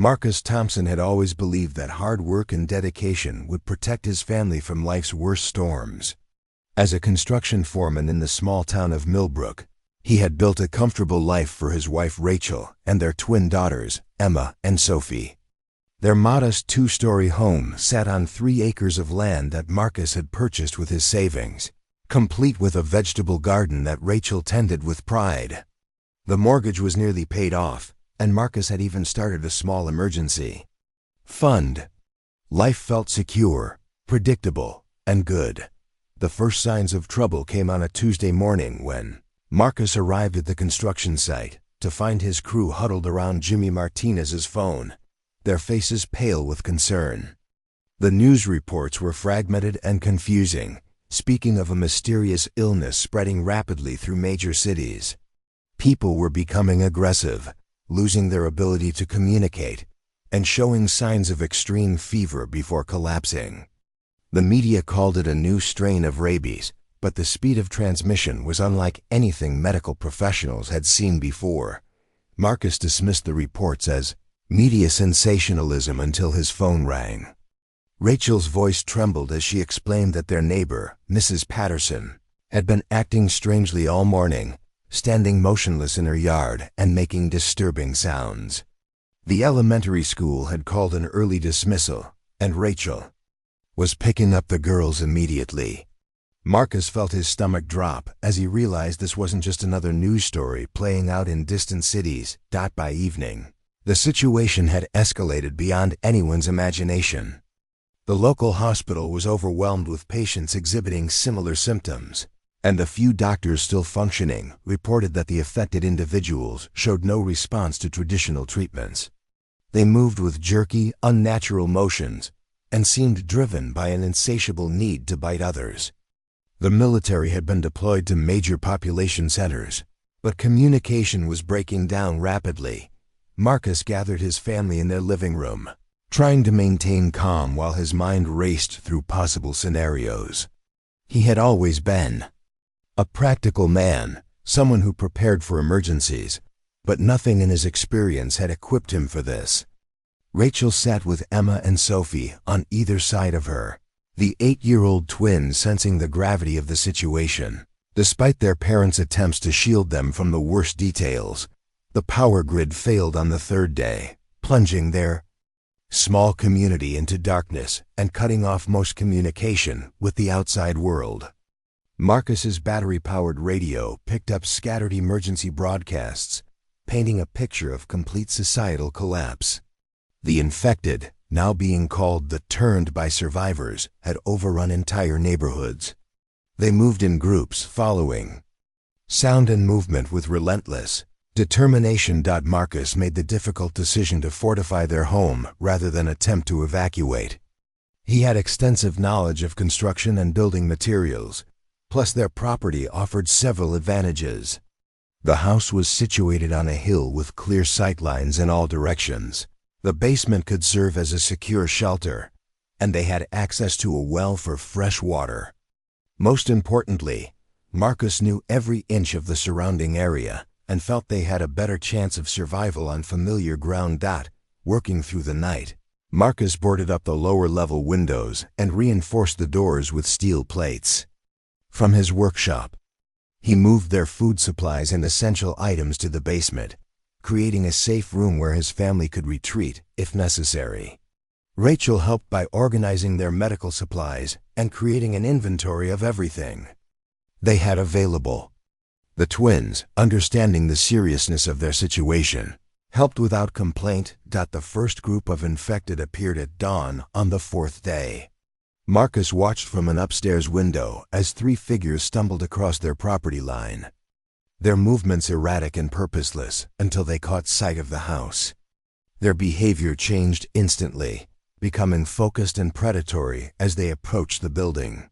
Marcus Thompson had always believed that hard work and dedication would protect his family from life's worst storms. As a construction foreman in the small town of Millbrook, he had built a comfortable life for his wife Rachel and their twin daughters, Emma and Sophie. Their modest two-story home sat on 3 acres of land that Marcus had purchased with his savings, complete with a vegetable garden that Rachel tended with pride. The mortgage was nearly paid off, and Marcus had even started a small emergency fund. Life felt secure, predictable, and good. The first signs of trouble came on a Tuesday morning when Marcus arrived at the construction site to find his crew huddled around Jimmy Martinez's phone, their faces pale with concern. The news reports were fragmented and confusing, speaking of a mysterious illness spreading rapidly through major cities. People were becoming aggressive, losing their ability to communicate, and showing signs of extreme fever before collapsing. The media called it a new strain of rabies, but the speed of transmission was unlike anything medical professionals had seen before. Marcus dismissed the reports as media sensationalism until his phone rang. Rachel's voice trembled as she explained that their neighbor, Mrs. Patterson, had been acting strangely all morning, standing motionless in her yard and making disturbing sounds. The elementary school had called an early dismissal, and Rachel was picking up the girls immediately. Marcus felt his stomach drop as he realized this wasn't just another news story playing out in distant cities. By evening, the situation had escalated beyond anyone's imagination. The local hospital was overwhelmed with patients exhibiting similar symptoms, and the few doctors still functioning reported that the affected individuals showed no response to traditional treatments. They moved with jerky, unnatural motions and seemed driven by an insatiable need to bite others. The military had been deployed to major population centers, but communication was breaking down rapidly. Marcus gathered his family in their living room, trying to maintain calm while his mind raced through possible scenarios. He had always been a practical man, someone who prepared for emergencies, but nothing in his experience had equipped him for this. Rachel sat with Emma and Sophie on either side of her, the 8-year-old twins sensing the gravity of the situation. Despite their parents' attempts to shield them from the worst details, the power grid failed on the 3rd day, plunging their small community into darkness and cutting off most communication with the outside world. Marcus's battery-powered radio picked up scattered emergency broadcasts, painting a picture of complete societal collapse. The infected, now being called the turned by survivors, had overrun entire neighborhoods. They moved in groups, following sound and movement with relentless determination. Marcus made the difficult decision to fortify their home rather than attempt to evacuate. He had extensive knowledge of construction and building materials, plus their property offered several advantages. The house was situated on a hill with clear sightlines in all directions. The basement could serve as a secure shelter, and they had access to a well for fresh water. Most importantly, Marcus knew every inch of the surrounding area and felt they had a better chance of survival on familiar ground. Working through the night, Marcus boarded up the lower-level windows and reinforced the doors with steel plates. From his workshop, he moved their food supplies and essential items to the basement, creating a safe room where his family could retreat if necessary. Rachel helped by organizing their medical supplies and creating an inventory of everything they had available. The twins, understanding the seriousness of their situation, helped without complaint. The first group of infected appeared at dawn on the 4th day. Marcus watched from an upstairs window as 3 figures stumbled across their property line, their movements erratic and purposeless until they caught sight of the house. Their behavior changed instantly, becoming focused and predatory as they approached the building.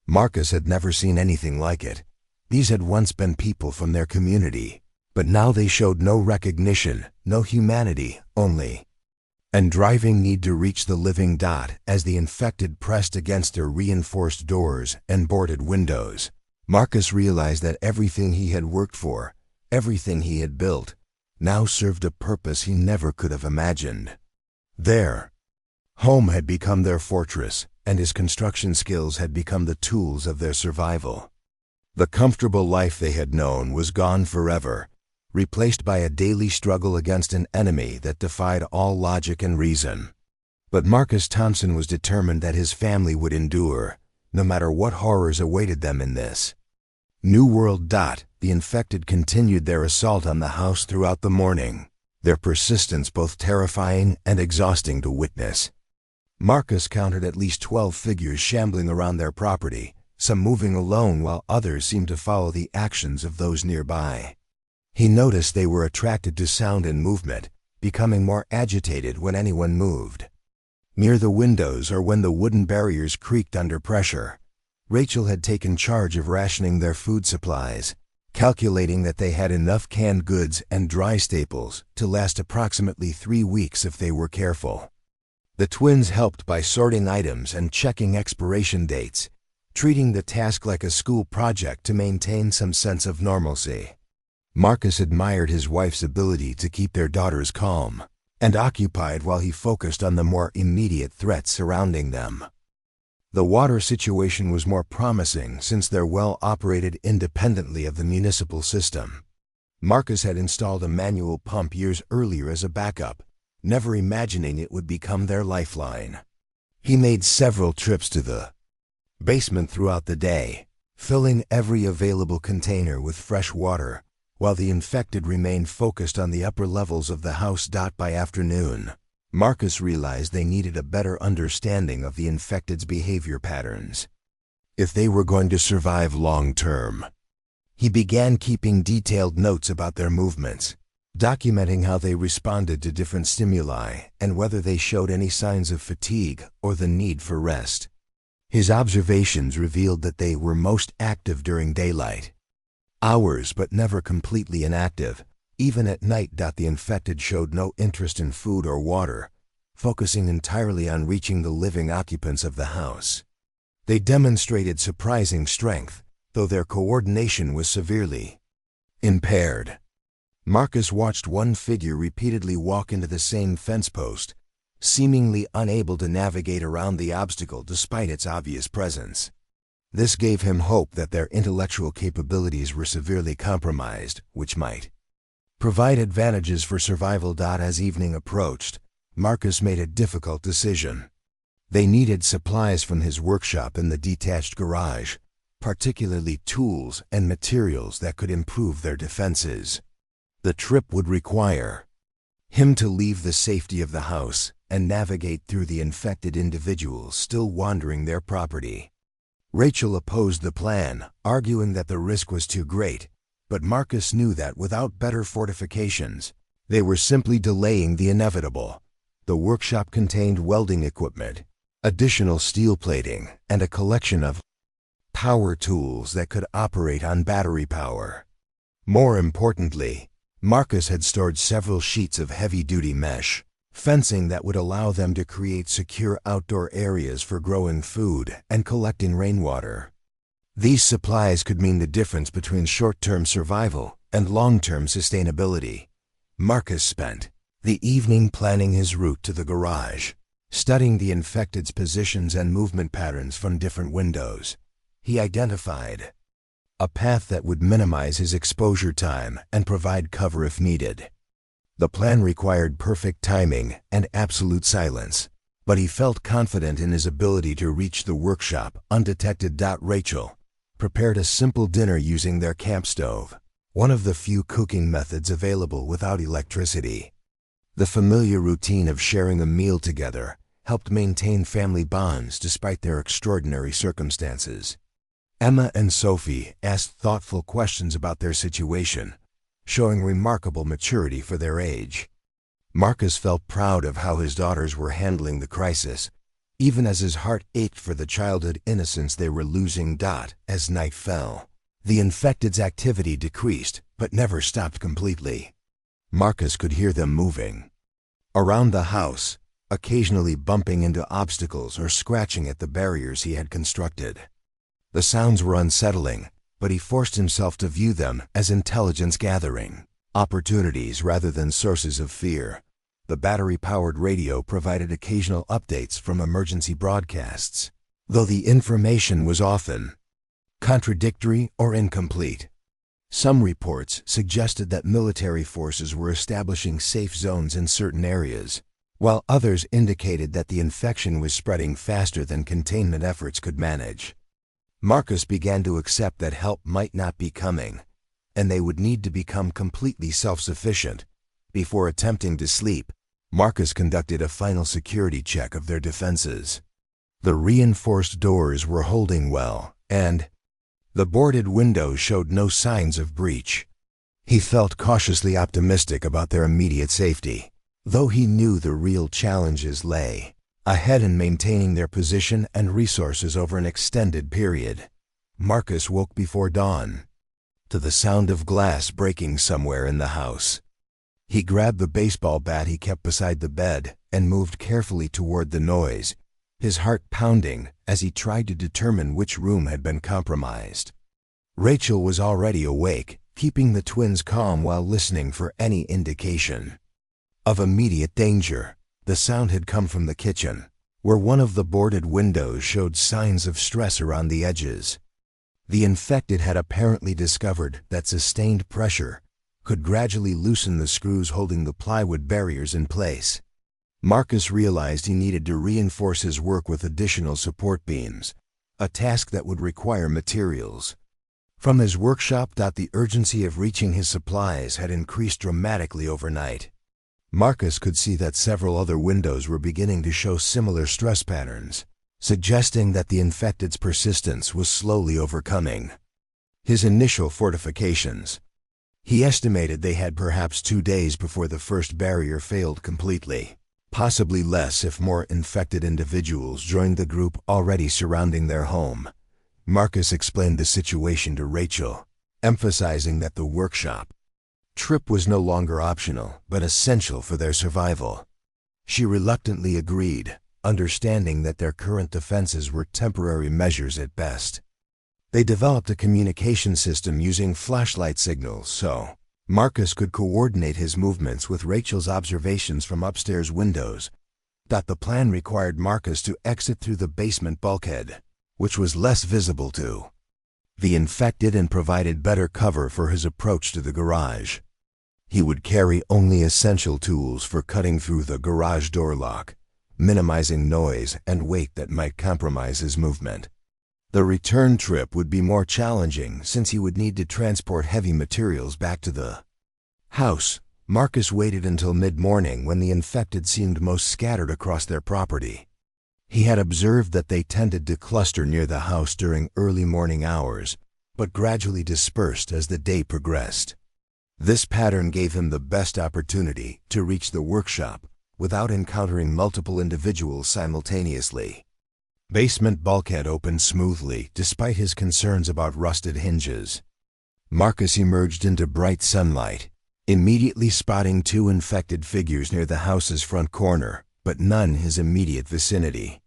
Marcus had never seen anything like it. These had once been people from their community, but now they showed no recognition, no humanity, only and driving need to reach the living. As the infected pressed against their reinforced doors and boarded windows, Marcus realized that everything he had worked for, everything he had built, now served a purpose he never could have imagined. There, home had become their fortress, and his construction skills had become the tools of their survival. The comfortable life they had known was gone forever, replaced by a daily struggle against an enemy that defied all logic and reason. But Marcus Thompson was determined that his family would endure, no matter what horrors awaited them in this new world. The infected continued their assault on the house throughout the morning, their persistence both terrifying and exhausting to witness. Marcus counted at least 12 figures shambling around their property, some moving alone while others seemed to follow the actions of those nearby. He noticed they were attracted to sound and movement, becoming more agitated when anyone moved. Near the windows or when the wooden barriers creaked under pressure, Rachel had taken charge of rationing their food supplies, calculating that they had enough canned goods and dry staples to last approximately 3 weeks if they were careful. The twins helped by sorting items and checking expiration dates, treating the task like a school project to maintain some sense of normalcy. Marcus admired his wife's ability to keep their daughters calm and occupied while he focused on the more immediate threats surrounding them. The water situation was more promising since their well operated independently of the municipal system. Marcus had installed a manual pump years earlier as a backup, never imagining it would become their lifeline. He made several trips to the basement throughout the day, filling every available container with fresh water, while the infected remained focused on the upper levels of the house. By afternoon, Marcus realized they needed a better understanding of the infected's behavior patterns if they were going to survive long term. He began keeping detailed notes about their movements, documenting how they responded to different stimuli and whether they showed any signs of fatigue or the need for rest. His observations revealed that they were most active during daylight hours but never completely inactive. Even at night, the infected showed no interest in food or water, focusing entirely on reaching the living occupants of the house. They demonstrated surprising strength, though their coordination was severely impaired. Marcus watched one figure repeatedly walk into the same fence post, seemingly unable to navigate around the obstacle despite its obvious presence. This gave him hope that their intellectual capabilities were severely compromised, which might provide advantages for survival. As evening approached, Marcus made a difficult decision. They needed supplies from his workshop in the detached garage, particularly tools and materials that could improve their defenses. The trip would require him to leave the safety of the house and navigate through the infected individuals still wandering their property. Rachel opposed the plan, arguing that the risk was too great, but Marcus knew that without better fortifications, they were simply delaying the inevitable. The workshop contained welding equipment, additional steel plating, and a collection of power tools that could operate on battery power. More importantly, Marcus had stored several sheets of heavy-duty mesh fencing that would allow them to create secure outdoor areas for growing food and collecting rainwater. These supplies could mean the difference between short-term survival and long-term sustainability. Marcus spent the evening planning his route to the garage, studying the infected's positions and movement patterns from different windows. He identified a path that would minimize his exposure time and provide cover if needed. The plan required perfect timing and absolute silence, but he felt confident in his ability to reach the workshop undetected. Rachel prepared a simple dinner using their camp stove, one of the few cooking methods available without electricity. The familiar routine of sharing a meal together helped maintain family bonds despite their extraordinary circumstances. Emma and Sophie asked thoughtful questions about their situation, showing remarkable maturity for their age. Marcus felt proud of how his daughters were handling the crisis, even as his heart ached for the childhood innocence they were losing. As night fell, the infected's activity decreased but never stopped completely. Marcus could hear them moving around the house, occasionally bumping into obstacles or scratching at the barriers he had constructed. The sounds were unsettling, but he forced himself to view them as intelligence gathering opportunities rather than sources of fear. The battery-powered radio provided occasional updates from emergency broadcasts, though the information was often contradictory or incomplete. Some reports suggested that military forces were establishing safe zones in certain areas, while others indicated that the infection was spreading faster than containment efforts could manage. Marcus began to accept that help might not be coming, and they would need to become completely self-sufficient. Before attempting to sleep, Marcus conducted a final security check of their defenses. The reinforced doors were holding well, and the boarded windows showed no signs of breach. He felt cautiously optimistic about their immediate safety, though he knew the real challenges lay ahead in maintaining their position and resources over an extended period. Marcus woke before dawn to the sound of glass breaking somewhere in the house. He grabbed the baseball bat he kept beside the bed and moved carefully toward the noise, his heart pounding as he tried to determine which room had been compromised. Rachel was already awake, keeping the twins calm while listening for any indication of immediate danger. The sound had come from the kitchen, where one of the boarded windows showed signs of stress around the edges. The infected had apparently discovered that sustained pressure could gradually loosen the screws holding the plywood barriers in place. Marcus realized he needed to reinforce his work with additional support beams, a task that would require materials from his workshop. The urgency of reaching his supplies had increased dramatically overnight. Marcus could see that several other windows were beginning to show similar stress patterns, suggesting that the infected's persistence was slowly overcoming his initial fortifications. He estimated they had perhaps 2 days before the first barrier failed completely, possibly less if more infected individuals joined the group already surrounding their home. Marcus explained the situation to Rachel, emphasizing that the workshop trip was no longer optional but essential for their survival. She reluctantly agreed, understanding that their current defenses were temporary measures at best. They developed a communication system using flashlight signals so Marcus could coordinate his movements with Rachel's observations from upstairs windows. The plan required Marcus to exit through the basement bulkhead, which was less visible to the infected and provided better cover for his approach to the garage. He would carry only essential tools for cutting through the garage door lock, minimizing noise and weight that might compromise his movement. The return trip would be more challenging since he would need to transport heavy materials back to the house. Marcus waited until mid-morning when the infected seemed most scattered across their property. He had observed that they tended to cluster near the house during early morning hours, but gradually dispersed as the day progressed. This pattern gave him the best opportunity to reach the workshop without encountering multiple individuals simultaneously. Basement bulkhead opened smoothly despite his concerns about rusted hinges. Marcus emerged into bright sunlight, immediately spotting 2 infected figures near the house's front corner, but none in his immediate vicinity.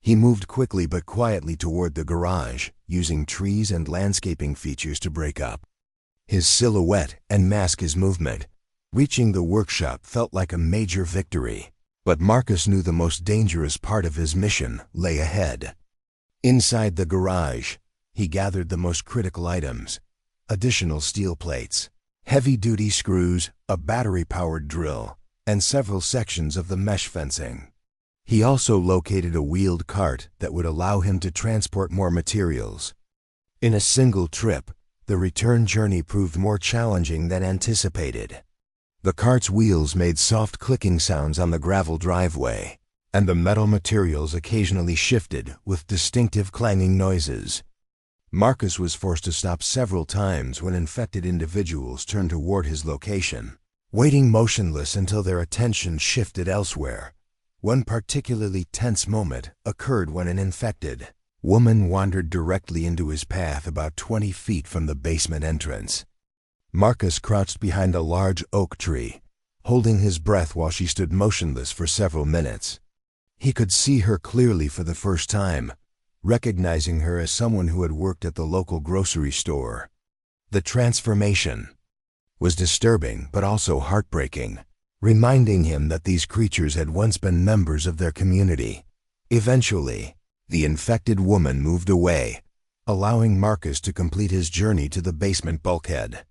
He moved quickly but quietly toward the garage, using trees and landscaping features to break up his silhouette and mask his movement. Reaching the workshop felt like a major victory. But Marcus knew the most dangerous part of his mission lay ahead. Inside the garage, he gathered the most critical items: additional steel plates, heavy-duty screws, a battery-powered drill, and several sections of the mesh fencing. He also located a wheeled cart that would allow him to transport more materials. In a single trip, the return journey proved more challenging than anticipated. The cart's wheels made soft clicking sounds on the gravel driveway, and the metal materials occasionally shifted with distinctive clanging noises. Marcus was forced to stop several times when infected individuals turned toward his location, waiting motionless until their attention shifted elsewhere. One particularly tense moment occurred when an infected woman wandered directly into his path about 20 feet from the basement entrance. Marcus crouched behind a large oak tree, holding his breath while she stood motionless for several minutes. He could see her clearly for the first time, recognizing her as someone who had worked at the local grocery store. The transformation was disturbing but also heartbreaking. reminding him that these creatures had once been members of their community. Eventually, the infected woman moved away, allowing Marcus to complete his journey to the basement bulkhead.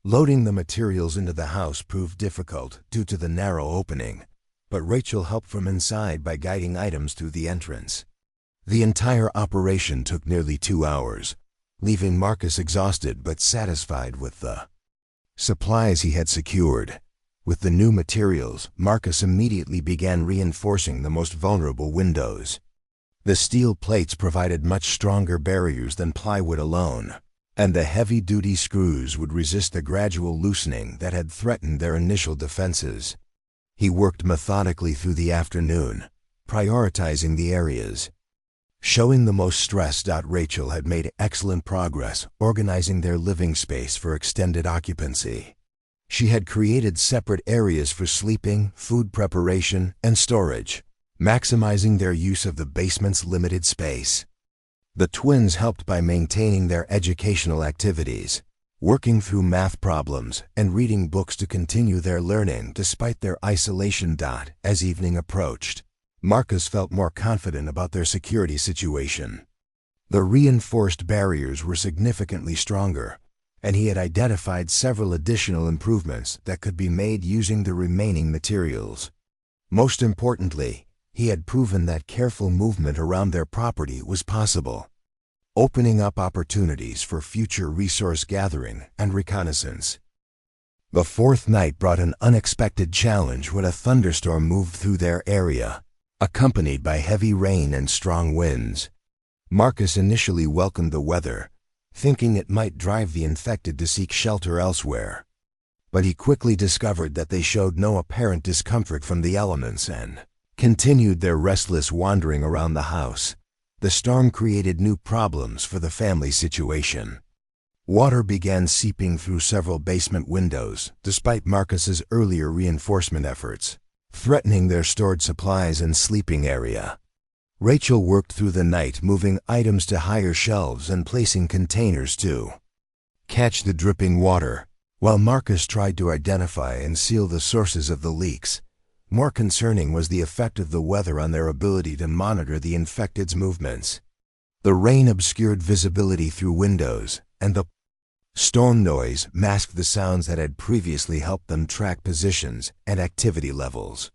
Loading the materials into the house proved difficult due to the narrow opening, but Rachel helped from inside by guiding items through the entrance. The entire operation took nearly 2 hours, leaving Marcus exhausted but satisfied with the supplies he had secured. With the new materials, Marcus immediately began reinforcing the most vulnerable windows. The steel plates provided much stronger barriers than plywood alone, and the heavy-duty screws would resist the gradual loosening that had threatened their initial defenses. He worked methodically through the afternoon, prioritizing the areas showing the most stress. Rachel had made excellent progress organizing their living space for extended occupancy. She had created separate areas for sleeping, food preparation, and storage, maximizing their use of the basement's limited space. The twins helped by maintaining their educational activities, working through math problems and reading books to continue their learning despite their isolation. As evening approached, Marcus felt more confident about their security situation. The reinforced barriers were significantly stronger, and he had identified several additional improvements that could be made using the remaining materials. Most importantly, he had proven that careful movement around their property was possible, opening up opportunities for future resource gathering and reconnaissance. The fourth night brought an unexpected challenge when a thunderstorm moved through their area, accompanied by heavy rain and strong winds. Marcus initially welcomed the weather, thinking it might drive the infected to seek shelter elsewhere. But he quickly discovered that they showed no apparent discomfort from the elements and continued their restless wandering around the house. The storm created new problems for the family situation. Water began seeping through several basement windows, despite Marcus's earlier reinforcement efforts, threatening their stored supplies and sleeping area. Rachel worked through the night moving items to higher shelves and placing containers to catch the dripping water, while Marcus tried to identify and seal the sources of the leaks. More concerning was the effect of the weather on their ability to monitor the infected's movements. The rain obscured visibility through windows, and the storm noise masked the sounds that had previously helped them track positions and activity levels.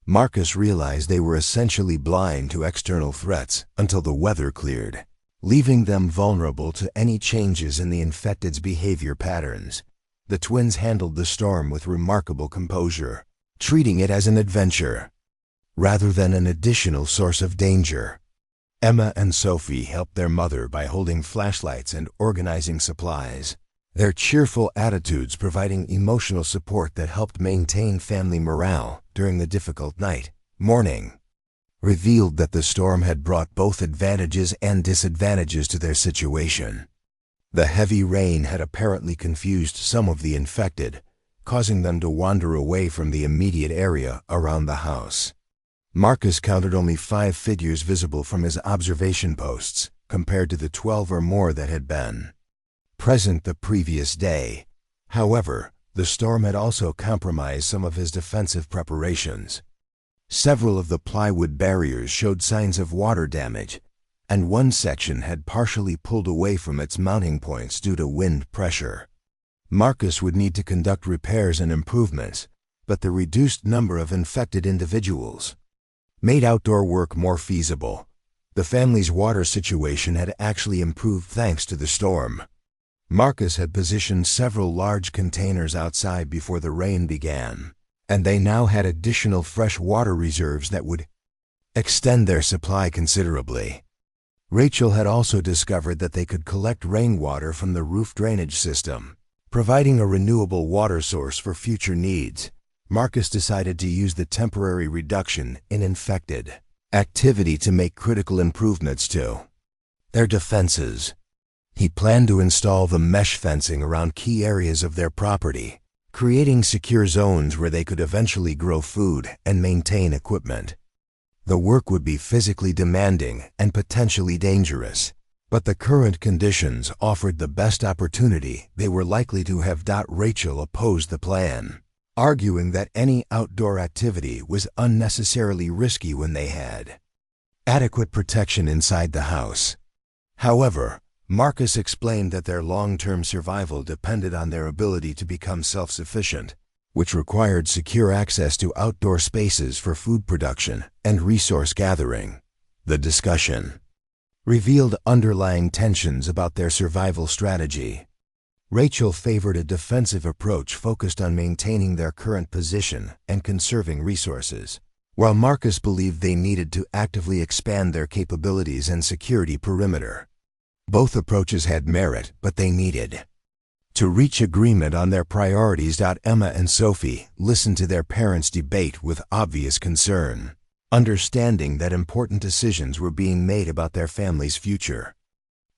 Marcus realized they were essentially blind to external threats until the weather cleared, leaving them vulnerable to any changes in the infected's behavior patterns. The twins handled the storm with remarkable composure, treating it as an adventure rather than an additional source of danger. Emma and Sophie helped their mother by holding flashlights and organizing supplies, their cheerful attitudes providing emotional support that helped maintain family morale during the difficult night. Morning revealed that the storm had brought both advantages and disadvantages to their situation. The heavy rain had apparently confused some of the infected, causing them to wander away from the immediate area around the house. Marcus counted only 5 figures visible from his observation posts, compared to the 12 or more that had been present the previous day. However, the storm had also compromised some of his defensive preparations. Several of the plywood barriers showed signs of water damage, and one section had partially pulled away from its mounting points due to wind pressure. Marcus would need to conduct repairs and improvements, but the reduced number of infected individuals made outdoor work more feasible. The family's water situation had actually improved thanks to the storm. Marcus had positioned several large containers outside before the rain began, and they now had additional fresh water reserves that would extend their supply considerably. Rachel had also discovered that they could collect rainwater from the roof drainage system, providing a renewable water source for future needs. Marcus decided to use the temporary reduction in infected activity to make critical improvements to their defenses. He planned to install the mesh fencing around key areas of their property, creating secure zones where they could eventually grow food and maintain equipment. The work would be physically demanding and potentially dangerous, but the current conditions offered the best opportunity they were likely to have. Rachel opposed the plan, arguing that any outdoor activity was unnecessarily risky when they had adequate protection inside the house. However, Marcus explained that their long-term survival depended on their ability to become self-sufficient, which required secure access to outdoor spaces for food production and resource gathering. The discussion revealed underlying tensions about their survival strategy. Rachel favored a defensive approach focused on maintaining their current position and conserving resources, while Marcus believed they needed to actively expand their capabilities and security perimeter. Both approaches had merit, but they needed to reach agreement on their priorities. Emma and Sophie listened to their parents' debate with obvious concern, understanding that important decisions were being made about their family's future.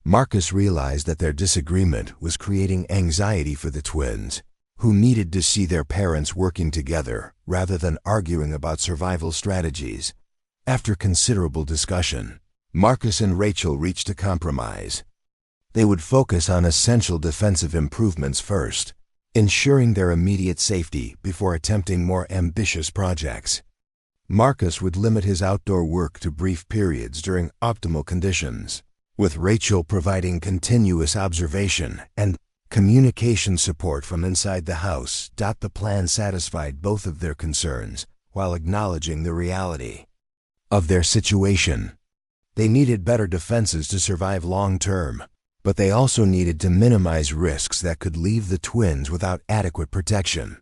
Marcus realized that their disagreement was creating anxiety for the twins, who needed to see their parents working together rather than arguing about survival strategies. After considerable discussion, Marcus and Rachel reached a compromise. They would focus on essential defensive improvements first, ensuring their immediate safety before attempting more ambitious projects. Marcus would limit his outdoor work to brief periods during optimal conditions, with Rachel providing continuous observation and communication support from inside the house. The plan satisfied both of their concerns while acknowledging the reality of their situation. They needed better defenses to survive long-term, but they also needed to minimize risks that could leave the twins without adequate protection.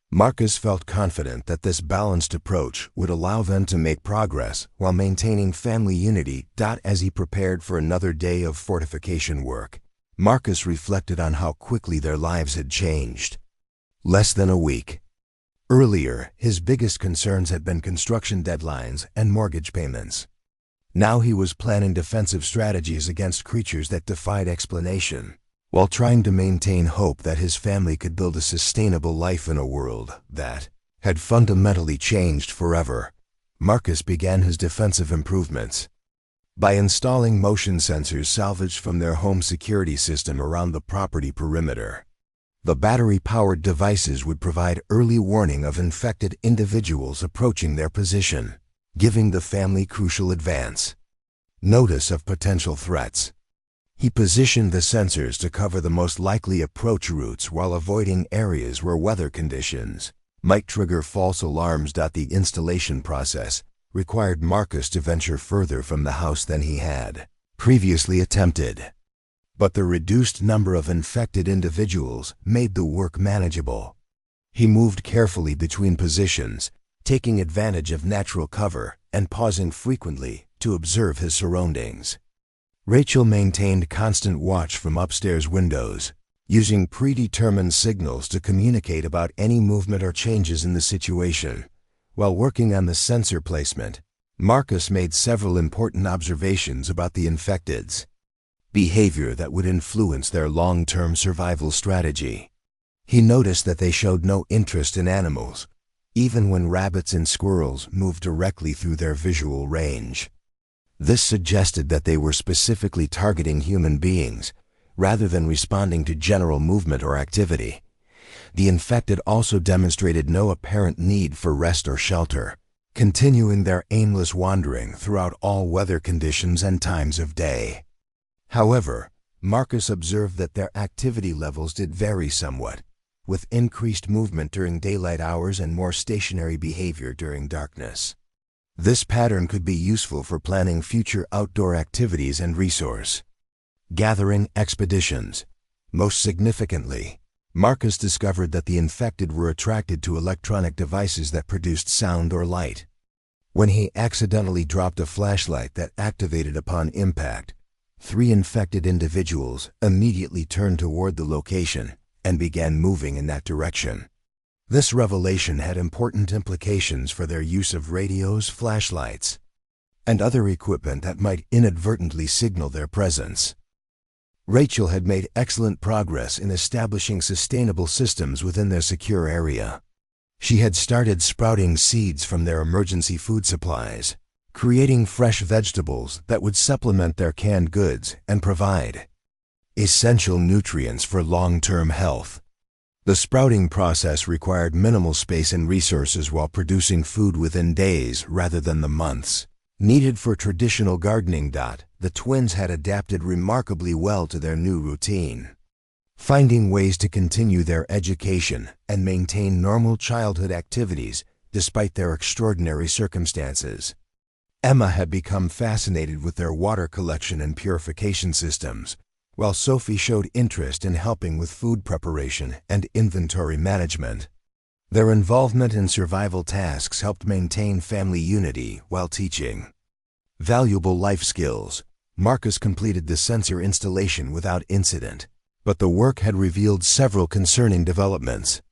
Marcus felt confident that this balanced approach would allow them to make progress while maintaining family unity. As he prepared for another day of fortification work, Marcus reflected on how quickly their lives had changed. Less than a week earlier, his biggest concerns had been construction deadlines and mortgage payments. Now he was planning defensive strategies against creatures that defied explanation, while trying to maintain hope that his family could build a sustainable life in a world that had fundamentally changed forever. Marcus began his defensive improvements by installing motion sensors salvaged from their home security system around the property perimeter. The battery-powered devices would provide early warning of infected individuals approaching their position, giving the family crucial advance notice of potential threats. He positioned the sensors to cover the most likely approach routes while avoiding areas where weather conditions might trigger false alarms. The installation process required Marcus to venture further from the house than he had previously attempted, but the reduced number of infected individuals made the work manageable. He moved carefully between positions, taking advantage of natural cover and pausing frequently to observe his surroundings. Rachel maintained constant watch from upstairs windows, using predetermined signals to communicate about any movement or changes in the situation. While working on the sensor placement, Marcus made several important observations about the infected's behavior that would influence their long-term survival strategy. He noticed that they showed no interest in animals, even when rabbits and squirrels moved directly through their visual range. This suggested that they were specifically targeting human beings, rather than responding to general movement or activity. The infected also demonstrated no apparent need for rest or shelter, continuing their aimless wandering throughout all weather conditions and times of day. However, Marcus observed that their activity levels did vary somewhat, with increased movement during daylight hours and more stationary behavior during darkness. This pattern could be useful for planning future outdoor activities and resource gathering expeditions. Most significantly, Marcus discovered that the infected were attracted to electronic devices that produced sound or light. When he accidentally dropped a flashlight that activated upon impact, 3 infected individuals immediately turned toward the location and began moving in that direction. This revelation had important implications for their use of radios, flashlights, and other equipment that might inadvertently signal their presence. Rachel had made excellent progress in establishing sustainable systems within their secure area. She had started sprouting seeds from their emergency food supplies, creating fresh vegetables that would supplement their canned goods and provide essential nutrients for long-term health. The sprouting process required minimal space and resources while producing food within days rather than the months needed for traditional gardening. The twins had adapted remarkably well to their new routine, finding ways to continue their education and maintain normal childhood activities despite their extraordinary circumstances. Emma had become fascinated with their water collection and purification systems, while Sophie showed interest in helping with food preparation and inventory management. Their involvement in survival tasks helped maintain family unity while teaching valuable life skills. Marcus completed the sensor installation without incident, but the work had revealed several concerning developments.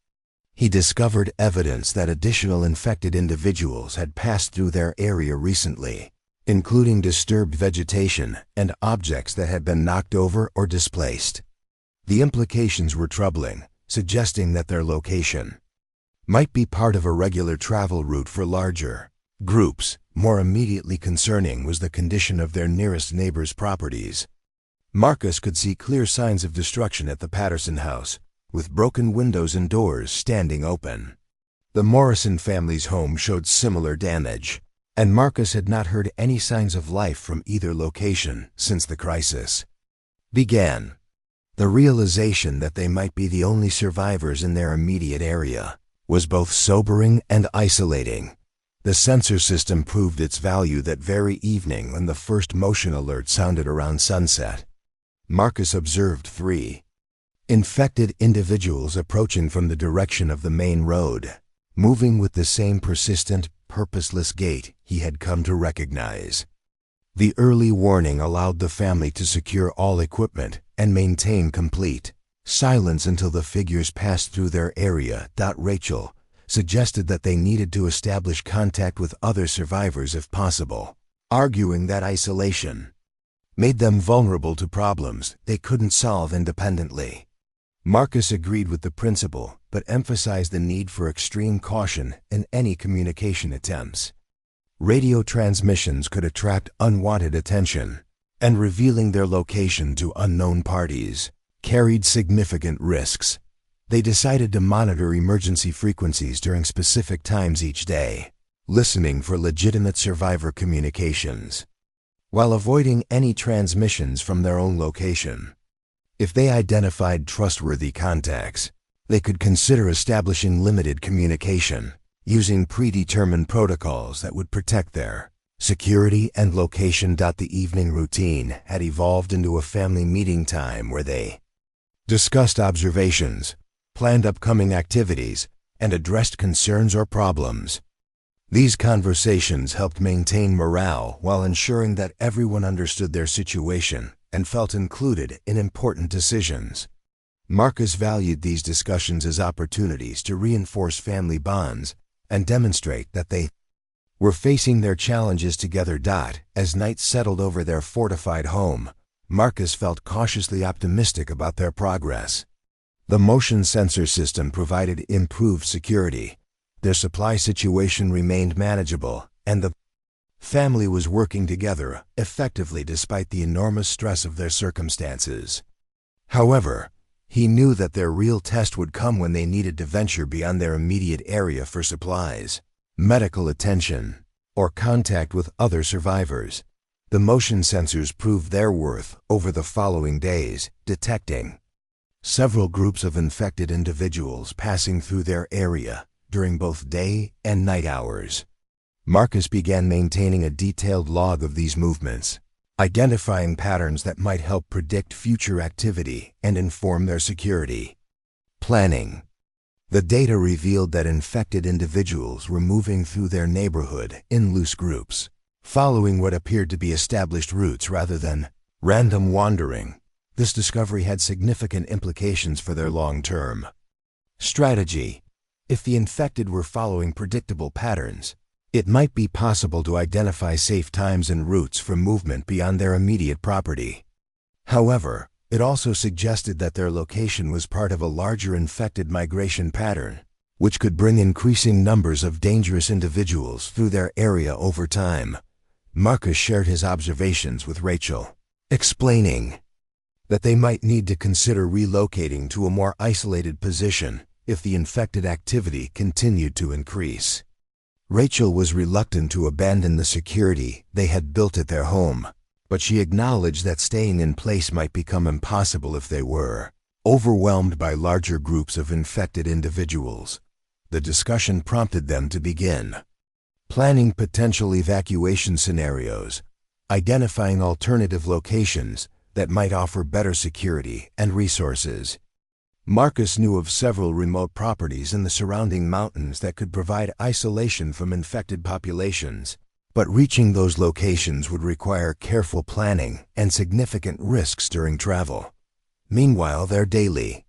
He discovered evidence that additional infected individuals had passed through their area recently, including disturbed vegetation and objects that had been knocked over or displaced. The implications were troubling, suggesting that their location might be part of a regular travel route for larger groups. More immediately concerning was the condition of their nearest neighbors' properties. Marcus could see clear signs of destruction at the Patterson house, with broken windows and doors standing open. The Morrison family's home showed similar damage, and Marcus had not heard any signs of life from either location since the crisis began. The realization that they might be the only survivors in their immediate area was both sobering and isolating. The sensor system proved its value that very evening when the first motion alert sounded around sunset. Marcus observed 3 infected individuals approaching from the direction of the main road, moving with the same persistent, purposeless gait he had come to recognize. The early warning allowed the family to secure all equipment and maintain complete silence until the figures passed through their area. Rachel suggested that they needed to establish contact with other survivors if possible, arguing that isolation made them vulnerable to problems they couldn't solve independently. Marcus agreed with the principle, but emphasized the need for extreme caution in any communication attempts. Radio transmissions could attract unwanted attention, and revealing their location to unknown parties carried significant risks. They decided to monitor emergency frequencies during specific times each day, listening for legitimate survivor communications, while avoiding any transmissions from their own location. If they identified trustworthy contacts, they could consider establishing limited communication, using predetermined protocols that would protect their security and location. The evening routine had evolved into a family meeting time where they discussed observations, planned upcoming activities, and addressed concerns or problems. These conversations helped maintain morale while ensuring that everyone understood their situation and felt included in important decisions. Marcus valued these discussions as opportunities to reinforce family bonds and demonstrate that they were facing their challenges together. As night settled over their fortified home, Marcus felt cautiously optimistic about their progress. The motion sensor system provided improved security, their supply situation remained manageable, and the family was working together effectively despite the enormous stress of their circumstances. However, he knew that their real test would come when they needed to venture beyond their immediate area for supplies, medical attention, or contact with other survivors. The motion sensors proved their worth over the following days, detecting several groups of infected individuals passing through their area during both day and night hours. Marcus began maintaining a detailed log of these movements, identifying patterns that might help predict future activity and inform their security planning. The data revealed that infected individuals were moving through their neighborhood in loose groups, following what appeared to be established routes rather than random wandering. This discovery had significant implications for their long-term strategy. If the infected were following predictable patterns, it might be possible to identify safe times and routes for movement beyond their immediate property. However, it also suggested that their location was part of a larger infected migration pattern, which could bring increasing numbers of dangerous individuals through their area over time. Marcus shared his observations with Rachel, explaining that they might need to consider relocating to a more isolated position if the infected activity continued to increase. Rachel was reluctant to abandon the security they had built at their home, but she acknowledged that staying in place might become impossible if they were overwhelmed by larger groups of infected individuals. The discussion prompted them to begin planning potential evacuation scenarios, identifying alternative locations that might offer better security and resources. Marcus knew of several remote properties in the surrounding mountains that could provide isolation from infected populations, but reaching those locations would require careful planning and significant risks during travel. Meanwhile, their daily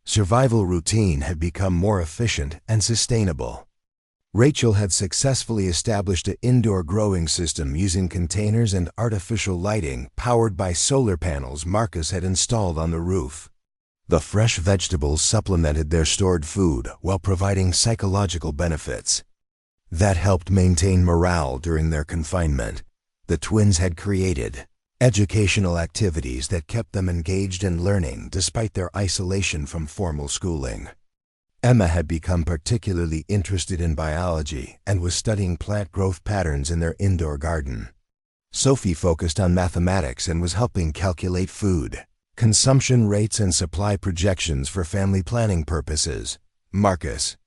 survival routine had become more efficient and sustainable. Rachel had successfully established an indoor growing system using containers and artificial lighting powered by solar panels Marcus had installed on the roof. The fresh vegetables supplemented their stored food while providing psychological benefits that helped maintain morale during their confinement. The twins had created educational activities that kept them engaged in learning despite their isolation from formal schooling. Emma had become particularly interested in biology and was studying plant growth patterns in their indoor garden. Sophie focused on mathematics and was helping calculate food consumption rates and supply projections for family planning purposes. Marcus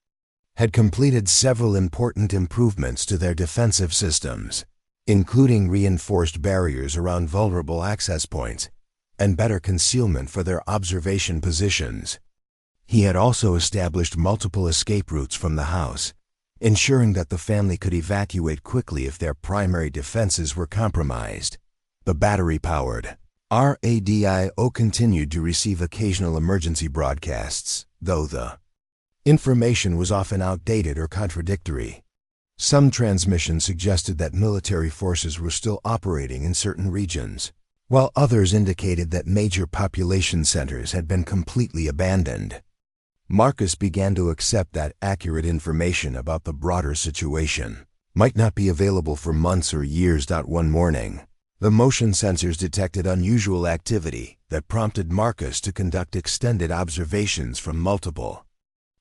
had completed several important improvements to their defensive systems, including reinforced barriers around vulnerable access points and better concealment for their observation positions. He had also established multiple escape routes from the house, ensuring that the family could evacuate quickly if their primary defenses were compromised. The battery-powered radio continued to receive occasional emergency broadcasts, though the information was often outdated or contradictory. Some transmissions suggested that military forces were still operating in certain regions, while others indicated that major population centers had been completely abandoned. Marcus began to accept that accurate information about the broader situation might not be available for months or years. One morning, the motion sensors detected unusual activity that prompted Marcus to conduct extended observations from multiple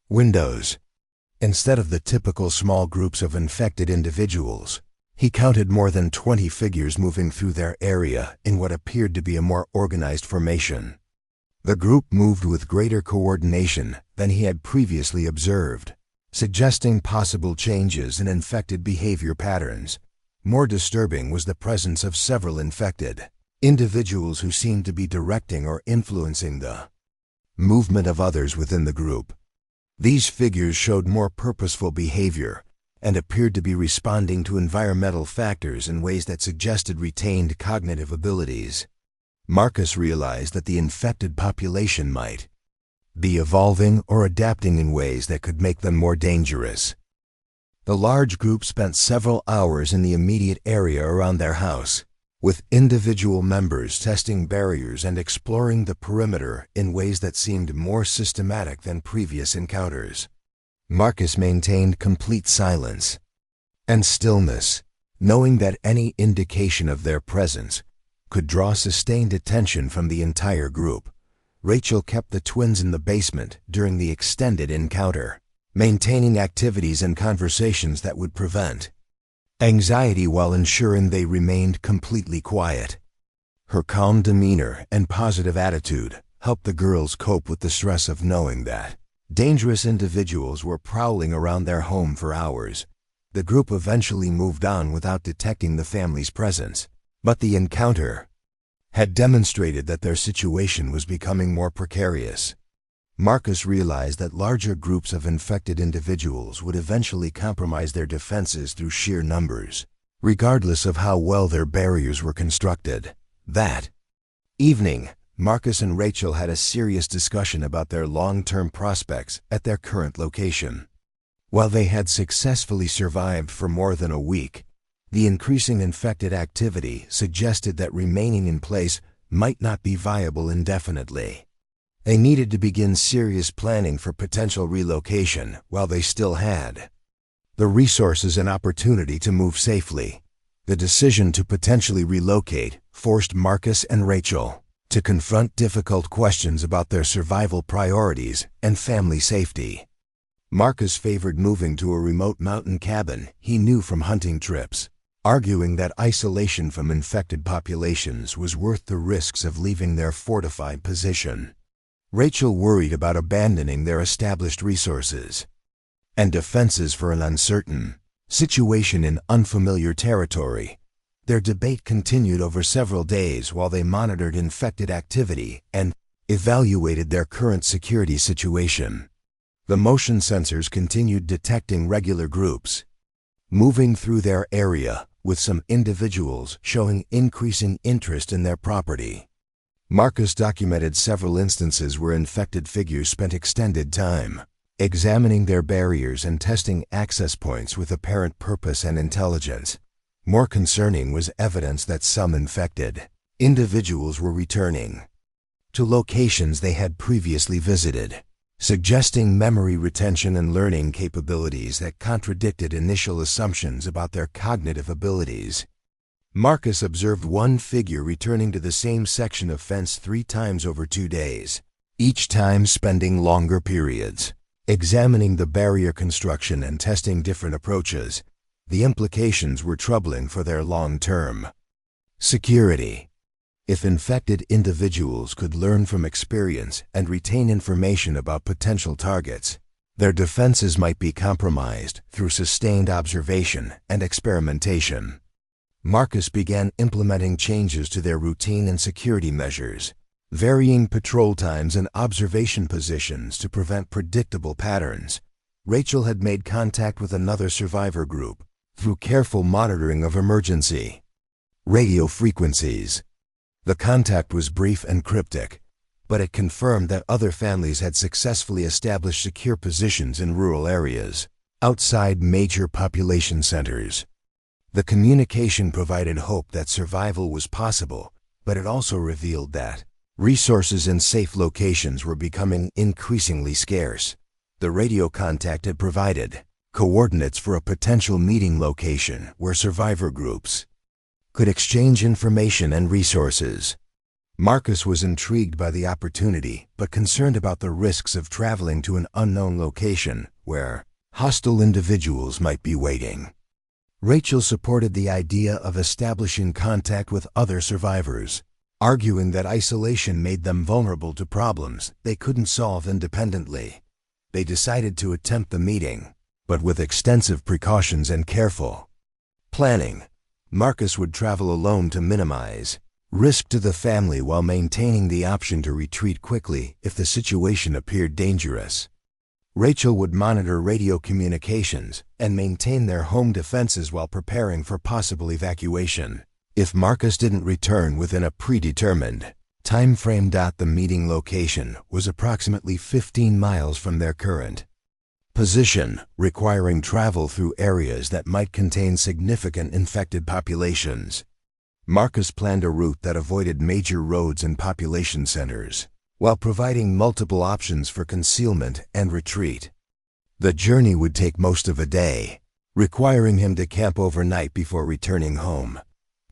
windows. Instead of the typical small groups of infected individuals, he counted more than 20 figures moving through their area in what appeared to be a more organized formation. The group moved with greater coordination than he had previously observed, suggesting possible changes in infected behavior patterns. More disturbing was the presence of several infected individuals who seemed to be directing or influencing the movement of others within the group. These figures showed more purposeful behavior and appeared to be responding to environmental factors in ways that suggested retained cognitive abilities. Marcus realized that the infected population might be evolving or adapting in ways that could make them more dangerous. The large group spent several hours in the immediate area around their house, with individual members testing barriers and exploring the perimeter in ways that seemed more systematic than previous encounters. Marcus maintained complete silence and stillness, knowing that any indication of their presence could draw sustained attention from the entire group. Rachel kept the twins in the basement during the extended encounter, maintaining activities and conversations that would prevent anxiety while ensuring they remained completely quiet. Her calm demeanor and positive attitude helped the girls cope with the stress of knowing that dangerous individuals were prowling around their home for hours. The group eventually moved on without detecting the family's presence, but the encounter had demonstrated that their situation was becoming more precarious. Marcus realized that larger groups of infected individuals would eventually compromise their defenses through sheer numbers, regardless of how well their barriers were constructed. That evening, Marcus and Rachel had a serious discussion about their long-term prospects at their current location. While they had successfully survived for more than a week, the increasing infected activity suggested that remaining in place might not be viable indefinitely. They needed to begin serious planning for potential relocation while they still had the resources and opportunity to move safely. The decision to potentially relocate forced Marcus and Rachel to confront difficult questions about their survival priorities and family safety. Marcus favored moving to a remote mountain cabin he knew from hunting trips, arguing that isolation from infected populations was worth the risks of leaving their fortified position. Rachel worried about abandoning their established resources and defenses for an uncertain situation in unfamiliar territory. Their debate continued over several days while they monitored infected activity and evaluated their current security situation. The motion sensors continued detecting regular groups moving through their area, with some individuals showing increasing interest in their property. Marcus documented several instances where infected figures spent extended time examining their barriers and testing access points with apparent purpose and intelligence. More concerning was evidence that some infected individuals were returning to locations they had previously visited, suggesting memory retention and learning capabilities that contradicted initial assumptions about their cognitive abilities. Marcus observed one figure returning to the same section of fence 3 times over 2 days, each time spending longer periods examining the barrier construction and testing different approaches. The implications were troubling for their long-term security. If infected individuals could learn from experience and retain information about potential targets, their defenses might be compromised through sustained observation and experimentation. Marcus began implementing changes to their routine and security measures, varying patrol times and observation positions to prevent predictable patterns. Rachel had made contact with another survivor group through careful monitoring of emergency radio frequencies. The contact was brief and cryptic, but it confirmed that other families had successfully established secure positions in rural areas, outside major population centers. The communication provided hope that survival was possible, but it also revealed that resources in safe locations were becoming increasingly scarce. The radio contact had provided coordinates for a potential meeting location where survivor groups could exchange information and resources. Marcus was intrigued by the opportunity, but concerned about the risks of traveling to an unknown location where hostile individuals might be waiting. Rachel supported the idea of establishing contact with other survivors, arguing that isolation made them vulnerable to problems they couldn't solve independently. They decided to attempt the meeting, but with extensive precautions and careful planning. Marcus would travel alone to minimize risk to the family while maintaining the option to retreat quickly if the situation appeared dangerous. Rachel would monitor radio communications and maintain their home defenses while preparing for possible evacuation if Marcus didn't return within a predetermined time frame. The meeting location was approximately 15 miles from their current position, requiring travel through areas that might contain significant infected populations. Marcus planned a route that avoided major roads and population centers, while providing multiple options for concealment and retreat. The journey would take most of a day, requiring him to camp overnight before returning home.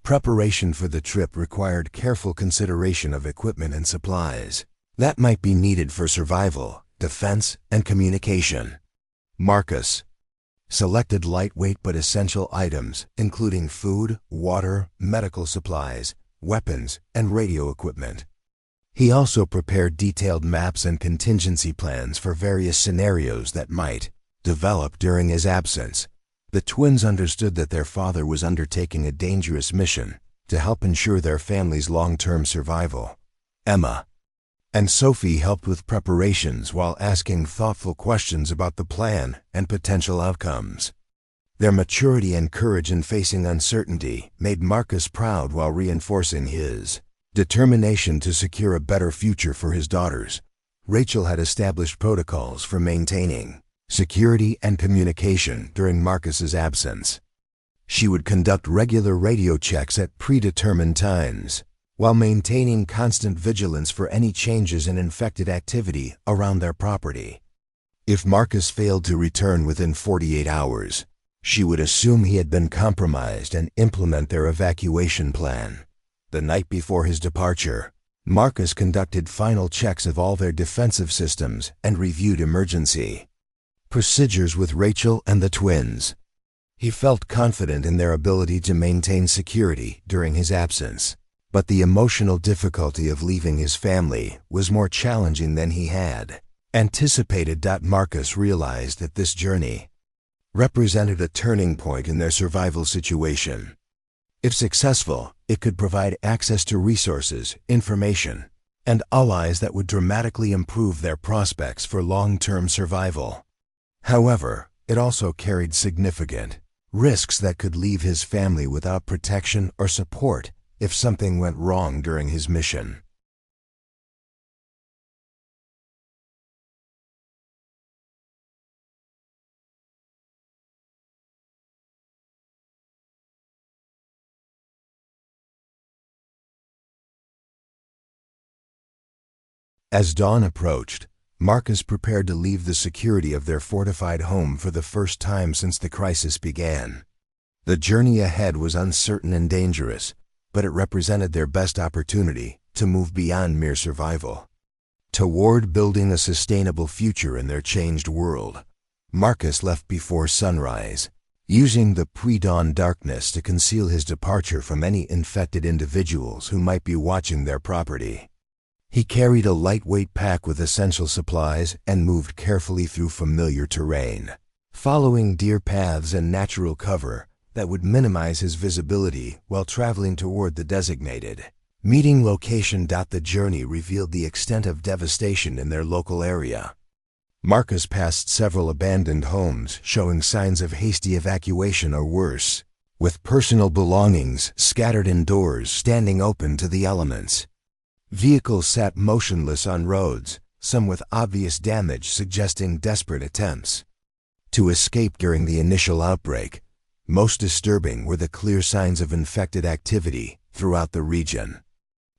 Preparation for the trip required careful consideration of equipment and supplies that might be needed for survival, defense, and communication. Marcus selected lightweight but essential items, including food, water, medical supplies, weapons, and radio equipment. He also prepared detailed maps and contingency plans for various scenarios that might develop during his absence. The twins understood that their father was undertaking a dangerous mission to help ensure their family's long-term survival. Emma and Sophie helped with preparations while asking thoughtful questions about the plan and potential outcomes. Their maturity and courage in facing uncertainty made Marcus proud while reinforcing his determination to secure a better future for his daughters. Rachel had established protocols for maintaining security and communication during Marcus's absence. She would conduct regular radio checks at predetermined times, while maintaining constant vigilance for any changes in infected activity around their property. If Marcus failed to return within 48 hours, she would assume he had been compromised and implement their evacuation plan. The night before his departure, Marcus conducted final checks of all their defensive systems and reviewed emergency procedures with Rachel and the twins. He felt confident in their ability to maintain security during his absence, but the emotional difficulty of leaving his family was more challenging than he had anticipated. Marcus realized that this journey represented a turning point in their survival situation. If successful, it could provide access to resources, information, and allies that would dramatically improve their prospects for long-term survival. However, it also carried significant risks that could leave his family without protection or support if something went wrong during his mission. As dawn approached, Marcus prepared to leave the security of their fortified home for the first time since the crisis began. The journey ahead was uncertain and dangerous, but it represented their best opportunity to move beyond mere survival toward building a sustainable future in their changed world. Marcus left before sunrise, using the pre-dawn darkness to conceal his departure from any infected individuals who might be watching their property. He carried a lightweight pack with essential supplies and moved carefully through familiar terrain, following deer paths and natural cover that would minimize his visibility while traveling toward the designated meeting location. The journey revealed the extent of devastation in their local area. Marcus passed several abandoned homes showing signs of hasty evacuation or worse, with personal belongings scattered indoors standing open to the elements. Vehicles sat motionless on roads, some with obvious damage suggesting desperate attempts to escape during the initial outbreak. Most disturbing were the clear signs of infected activity throughout the region.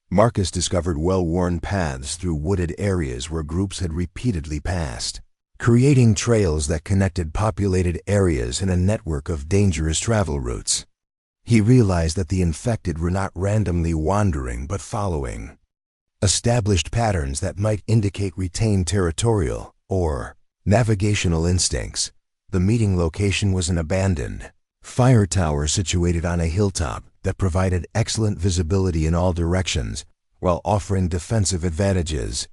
Marcus discovered well-worn paths through wooded areas where groups had repeatedly passed, creating trails that connected populated areas in a network of dangerous travel routes. He realized that the infected were not randomly wandering but following established patterns that might indicate retained territorial or navigational instincts. The meeting location was an abandoned fire tower situated on a hilltop that provided excellent visibility in all directions while offering defensive advantages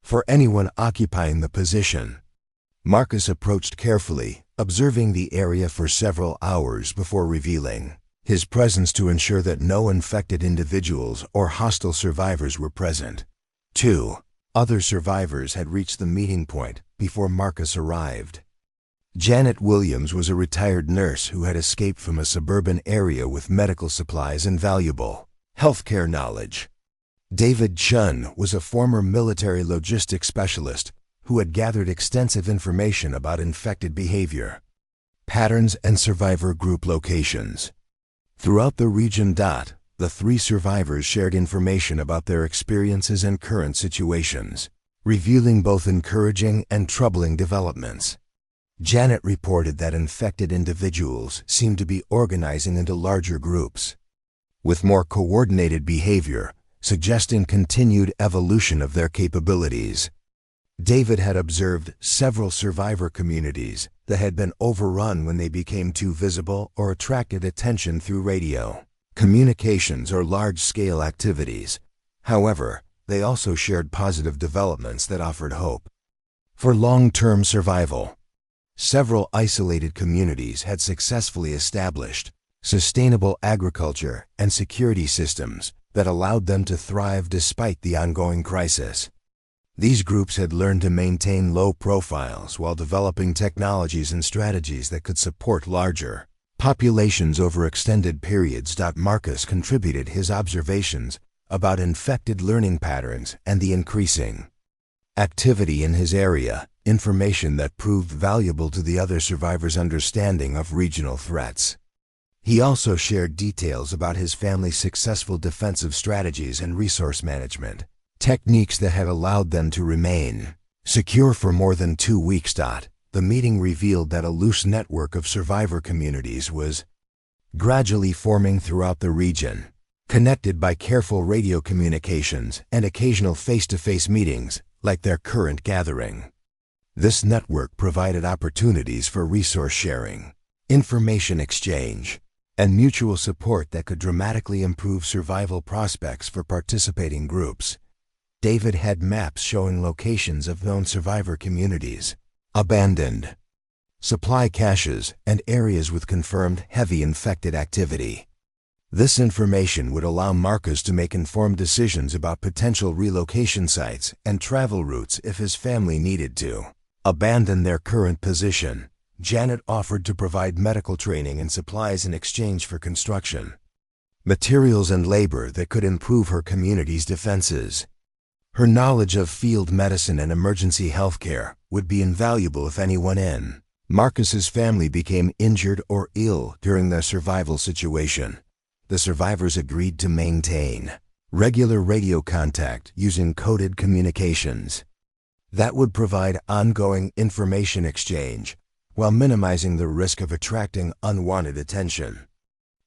for anyone occupying the position. Marcus approached carefully, observing the area for several hours before revealing his presence to ensure that no infected individuals or hostile survivors were present. 2 other survivors had reached the meeting point before Marcus arrived. Janet Williams was a retired nurse who had escaped from a suburban area with medical supplies and valuable healthcare knowledge. David Chun was a former military logistics specialist who had gathered extensive information about infected behavior patterns and survivor group locations throughout the region. The 3 survivors shared information about their experiences and current situations, revealing both encouraging and troubling developments. Janet reported that infected individuals seemed to be organizing into larger groups, with more coordinated behavior, suggesting continued evolution of their capabilities. David had observed several survivor communities that had been overrun when they became too visible or attracted attention through radio communications or large-scale activities. However, they also shared positive developments that offered hope for long-term survival. Several isolated communities had successfully established sustainable agriculture and security systems that allowed them to thrive despite the ongoing crisis. These groups had learned to maintain low profiles while developing technologies and strategies that could support larger populations over extended periods. Marcus contributed his observations about infected learning patterns and the increasing activity in his area, information that proved valuable to the other survivors' understanding of regional threats. He also shared details about his family's successful defensive strategies and resource management techniques that had allowed them to remain secure for more than 2 weeks. The meeting revealed that a loose network of survivor communities was gradually forming throughout the region, connected by careful radio communications and occasional face-to-face meetings, like their current gathering. This network provided opportunities for resource sharing, information exchange, and mutual support that could dramatically improve survival prospects for participating groups. David had maps showing locations of known survivor communities, abandoned supply caches, and areas with confirmed heavy infected activity. This information would allow Marcus to make informed decisions about potential relocation sites and travel routes if his family needed to abandon their current position. Janet offered to provide medical training and supplies in exchange for construction materials and labor that could improve her community's defenses. Her knowledge of field medicine and emergency healthcare would be invaluable if anyone in Marcus's family became injured or ill during their survival situation. The survivors agreed to maintain regular radio contact using coded communications that would provide ongoing information exchange while minimizing the risk of attracting unwanted attention.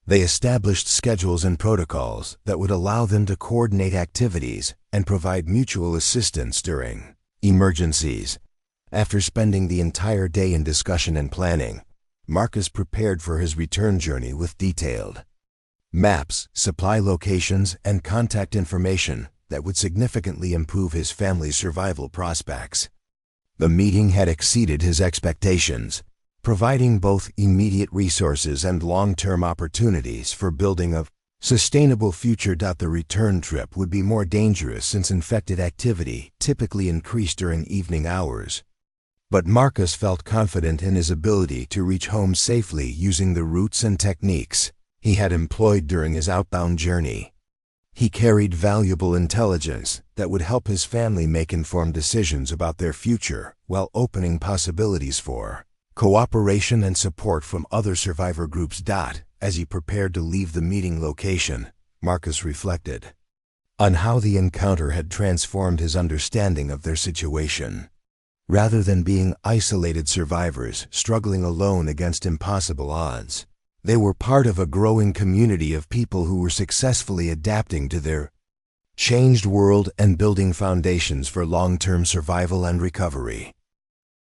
They established schedules and protocols that would allow them to coordinate activities and provide mutual assistance during emergencies. After spending the entire day in discussion and planning, Marcus prepared for his return journey with detailed maps, supply locations, and contact information that would significantly improve his family's survival prospects. The meeting had exceeded his expectations, providing both immediate resources and long-term opportunities for building a sustainable future. The return trip would be more dangerous since infected activity typically increased during evening hours. But Marcus felt confident in his ability to reach home safely using the routes and techniques he had employed during his outbound journey. He carried valuable intelligence that would help his family make informed decisions about their future while opening possibilities for cooperation and support from other survivor groups. As he prepared to leave the meeting location, Marcus reflected on how the encounter had transformed his understanding of their situation. Rather than being isolated survivors struggling alone against impossible odds, they were part of a growing community of people who were successfully adapting to their changed world and building foundations for long-term survival and recovery.